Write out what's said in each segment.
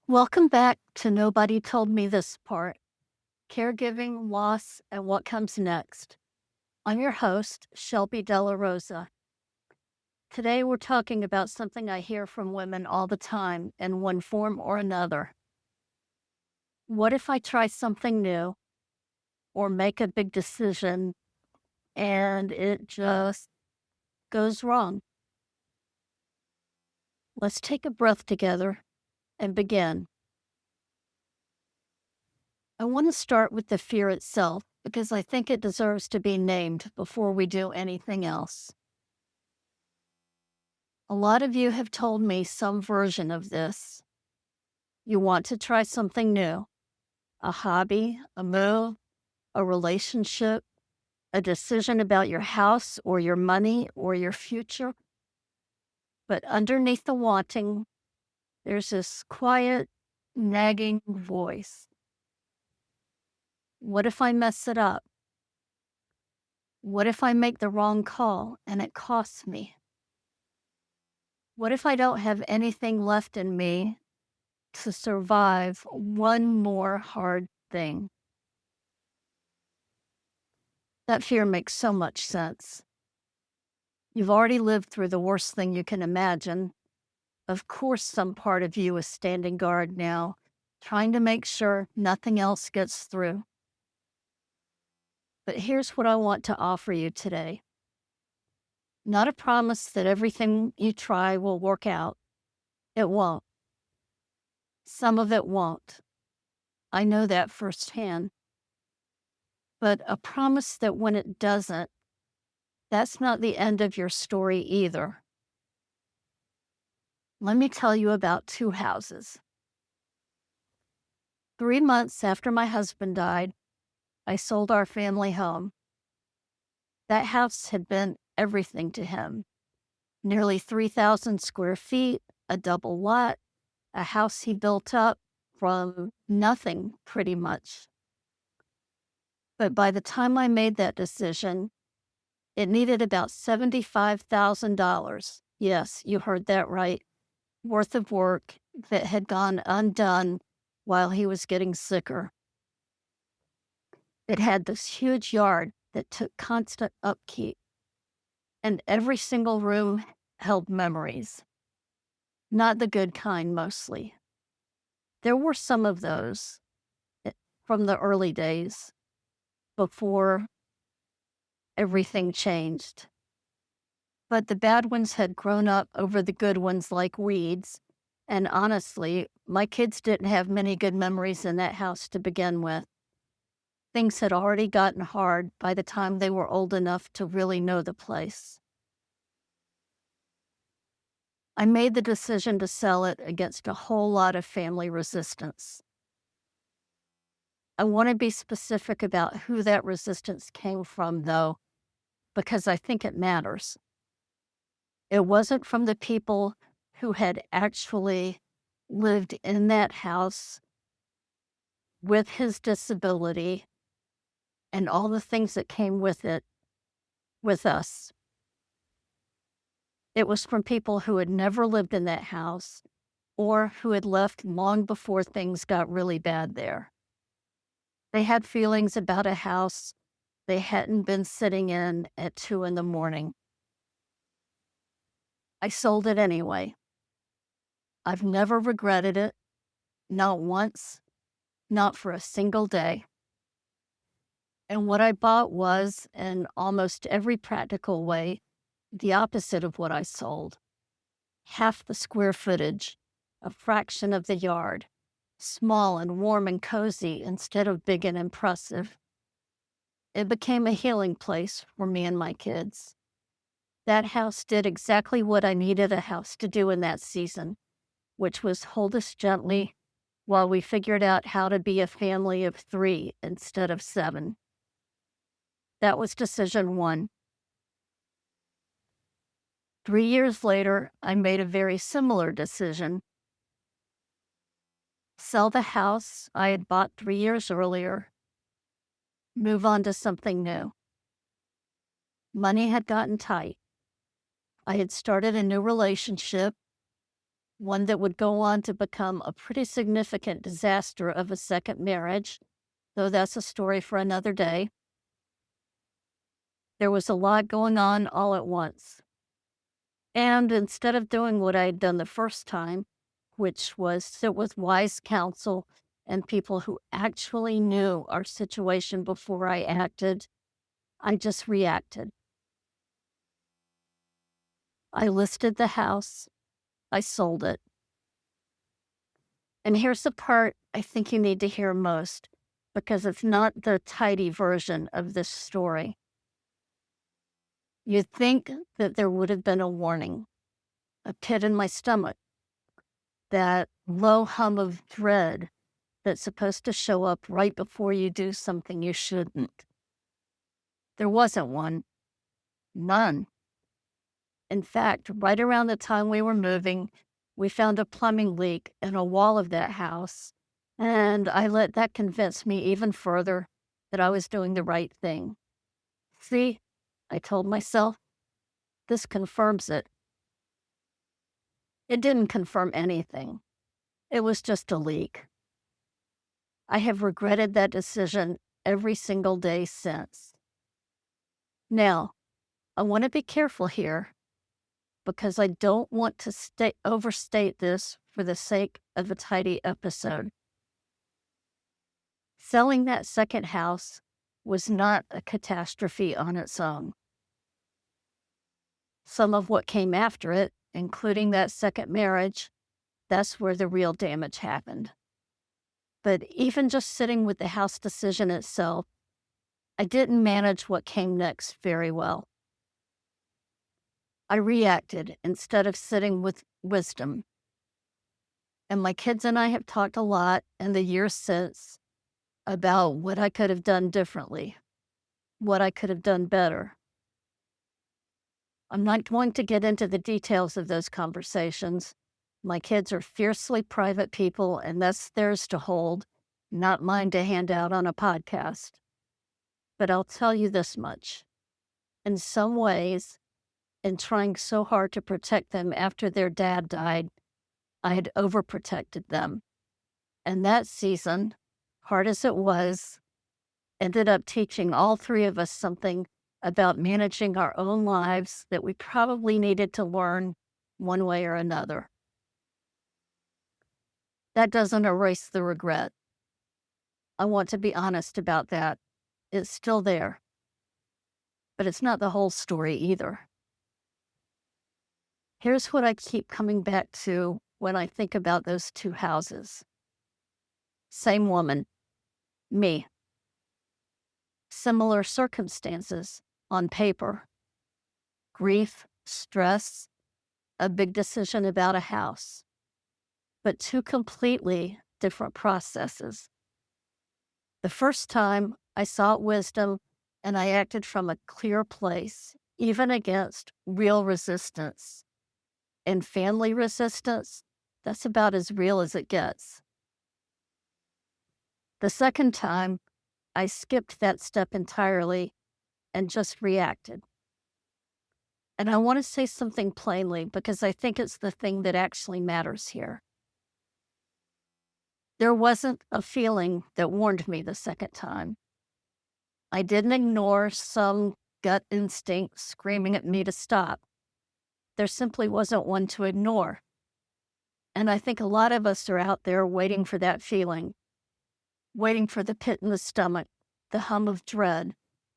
Welcome back to Nobody Told Me This Part Caregiving, Loss, and What Comes Next. I'm your host, Shelby Della Rosa. Today, we're talking about something I hear from women all the time in one form or another. What if I try something new or make a big decision and it just goes wrong? Let's take a breath together and begin. I want to start with the fear itself because I think it deserves to be named before we do anything else. A lot of you have told me some version of this. You want to try something new, a hobby, a move, a relationship, a decision about your house or your money or your future. But underneath the wanting, there's this quiet, nagging voice. What if I mess it up? What if I make the wrong call and it costs me? What if I don't have anything left in me to survive one more hard thing? That fear makes so much sense. You've already lived through the worst thing you can imagine. Of course, some part of you is standing guard now, trying to make sure nothing else gets through. But here's what I want to offer you today. Not a promise that everything you try will work out. It won't. Some of it won't. I know that firsthand. But a promise that when it doesn't, that's not the end of your story either. Let me tell you about two houses. 3 months after my husband died, I sold our family home. That house had been everything to him. Nearly 3,000 square feet, a double lot, a house he built up from nothing, pretty much. But by the time I made that decision, it needed about $75,000. Yes, you heard that right. Worth of work that had gone undone while he was getting sicker. It had this huge yard that took constant upkeep, and every single room held memories. Not the good kind, mostly. There were some of those from the early days before everything changed. But the bad ones had grown up over the good ones like weeds. And honestly, my kids didn't have many good memories in that house to begin with. Things had already gotten hard by the time they were old enough to really know the place. I made the decision to sell it against a whole lot of family resistance. I want to be specific about who that resistance came from, though, because I think it matters. It wasn't from the people who had actually lived in that house with his disability and all the things that came with it with us. It was from people who had never lived in that house or who had left long before things got really bad there. They had feelings about a house they hadn't been sitting in at 2 in the morning. I sold it anyway. I've never regretted it, not once, not for a single day. And what I bought was, in almost every practical way, the opposite of what I sold. Half the square footage, a fraction of the yard, small and warm and cozy instead of big and impressive. It became a healing place for me and my kids. That house did exactly what I needed a house to do in that season, which was hold us gently while we figured out how to be a family of 3 instead of 7. That was decision 1. 3 years later, I made a very similar decision. Sell the house I had bought 3 years earlier, move on to something new. Money had gotten tight. I had started a new relationship, one that would go on to become a pretty significant disaster of a second marriage, though that's a story for another day. There was a lot going on all at once. And instead of doing what I had done the first time, which was sit with wise counsel and people who actually knew our situation before I acted, I just reacted. I listed the house, I sold it. And here's the part I think you need to hear most because it's not the tidy version of this story. You'd think that there would have been a warning, a pit in my stomach, that low hum of dread that's supposed to show up right before you do something you shouldn't. There wasn't one, none. In fact, right around the time we were moving, we found a plumbing leak in a wall of that house, and I let that convince me even further that I was doing the right thing. See, I told myself, this confirms it. It didn't confirm anything. It was just a leak. I have regretted that decision every single day since. Now, I want to be careful here because I don't want to overstate this for the sake of a tidy episode. Selling that second house was not a catastrophe on its own. Some of what came after it, including that second marriage, that's where the real damage happened. But even just sitting with the house decision itself, I didn't manage what came next very well. I reacted instead of sitting with wisdom. And my kids and I have talked a lot in the years since about what I could have done differently, what I could have done better. I'm not going to get into the details of those conversations. My kids are fiercely private people, and that's theirs to hold, not mine to hand out on a podcast. But I'll tell you this much. In some ways, in trying so hard to protect them after their dad died, I had overprotected them. And that season, hard as it was, ended up teaching all three of us something about managing our own lives that we probably needed to learn one way or another. That doesn't erase the regret. I want to be honest about that. It's still there. But it's not the whole story either. Here's what I keep coming back to when I think about those two houses. Same woman, me. Similar circumstances on paper. Grief, stress, a big decision about a house. But two completely different processes. The first time I sought wisdom and I acted from a clear place, even against real resistance. And family resistance, that's about as real as it gets. The second time, I skipped that step entirely and just reacted. And I want to say something plainly because I think it's the thing that actually matters here. There wasn't a feeling that warned me the second time. I didn't ignore some gut instinct screaming at me to stop. There simply wasn't one to ignore. And I think a lot of us are out there waiting for that feeling, waiting for the pit in the stomach, the hum of dread,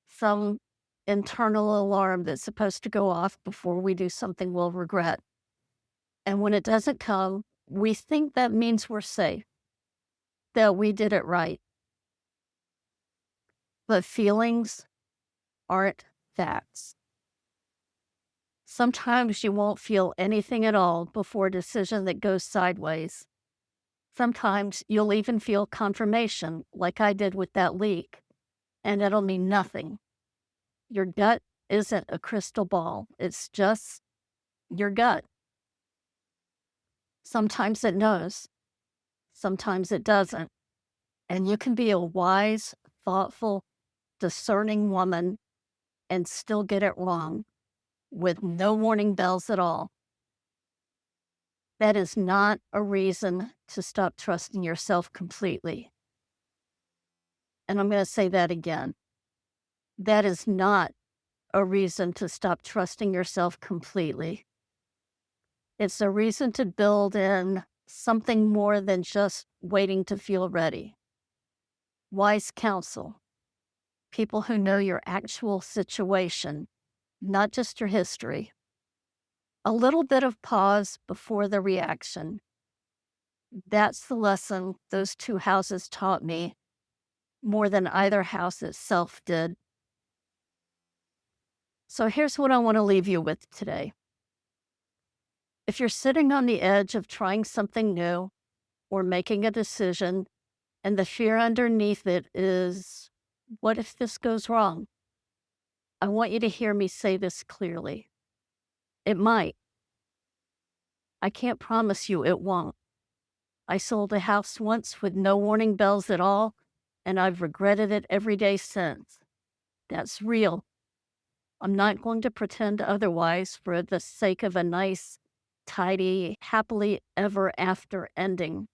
some internal alarm that's supposed to go off before we do something we'll regret. And when it doesn't come, we think that means we're safe, that we did it right. But feelings aren't facts. Sometimes you won't feel anything at all before a decision that goes sideways. Sometimes you'll even feel confirmation, like I did with that leak, and it'll mean nothing. Your gut isn't a crystal ball. It's just your gut. Sometimes it knows. Sometimes it doesn't. And you can be a wise, thoughtful, discerning woman and still get it wrong with no warning bells at all. That is not a reason to stop trusting yourself completely. And I'm going to say that again. That is not a reason to stop trusting yourself completely. It's a reason to build in something more than just waiting to feel ready. Wise counsel, people who know your actual situation, not just your history. A little bit of pause before the reaction. That's the lesson those two houses taught me more than either house itself did. So here's what I want to leave you with today. If you're sitting on the edge of trying something new or making a decision, and the fear underneath it is, what if this goes wrong? I want you to hear me say this clearly. It might. I can't promise you it won't. I sold a house once with no warning bells at all, and I've regretted it every day since. That's real. I'm not going to pretend otherwise for the sake of a nice, tidy, happily ever after ending.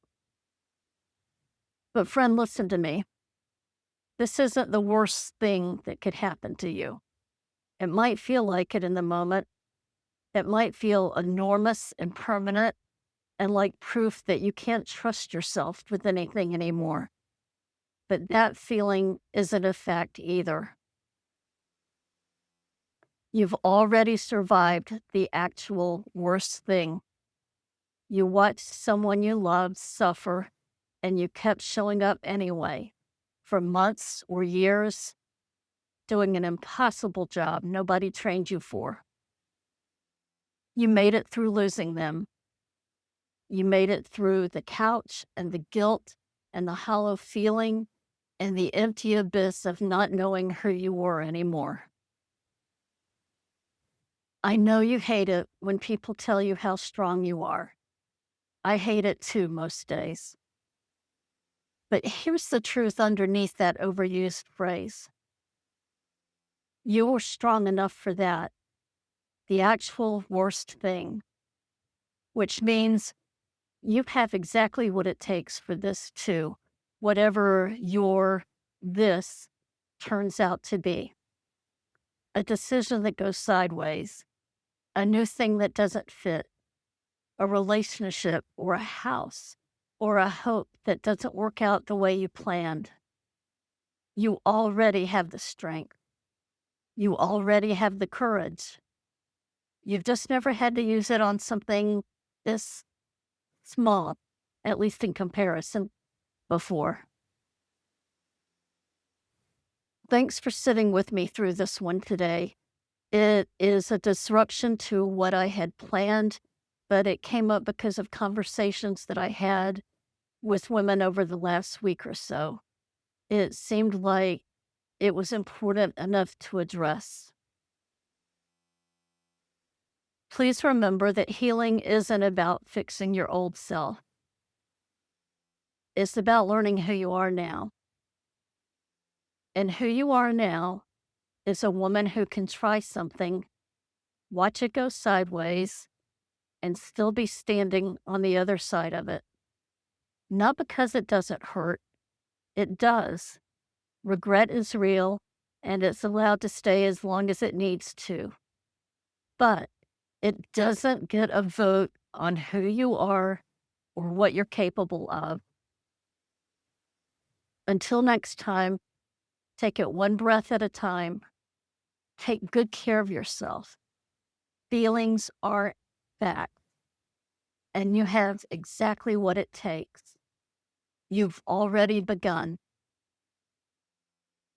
But friend, listen to me. This isn't the worst thing that could happen to you. It might feel like it in the moment. It might feel enormous and permanent and like proof that you can't trust yourself with anything anymore. But that feeling isn't a fact either. You've already survived the actual worst thing. You watched someone you loved suffer, and you kept showing up anyway for months or years, doing an impossible job nobody trained you for. You made it through losing them. You made it through the couch and the guilt and the hollow feeling and the empty abyss of not knowing who you were anymore. I know you hate it when people tell you how strong you are. I hate it too most days. But here's the truth underneath that overused phrase. You were strong enough for that, the actual worst thing, which means you have exactly what it takes for this too, whatever your this turns out to be. A decision that goes sideways, a new thing that doesn't fit, a relationship or a house or a hope that doesn't work out the way you planned. You already have the strength. You already have the courage. You've just never had to use it on something this small, at least in comparison, before. Thanks for sitting with me through this one today. It is a disruption to what I had planned, but it came up because of conversations that I had with women over the last week or so. It seemed like it was important enough to address. Please remember that healing isn't about fixing your old self. It's about learning who you are now. And who you are now is a woman who can try something, watch it go sideways, and still be standing on the other side of it. Not because it doesn't hurt, it does. Regret is real, and it's allowed to stay as long as it needs to. But it doesn't get a vote on who you are or what you're capable of. Until next time, take it one breath at a time. Take good care of yourself. Feelings are facts, and you have exactly what it takes. You've already begun.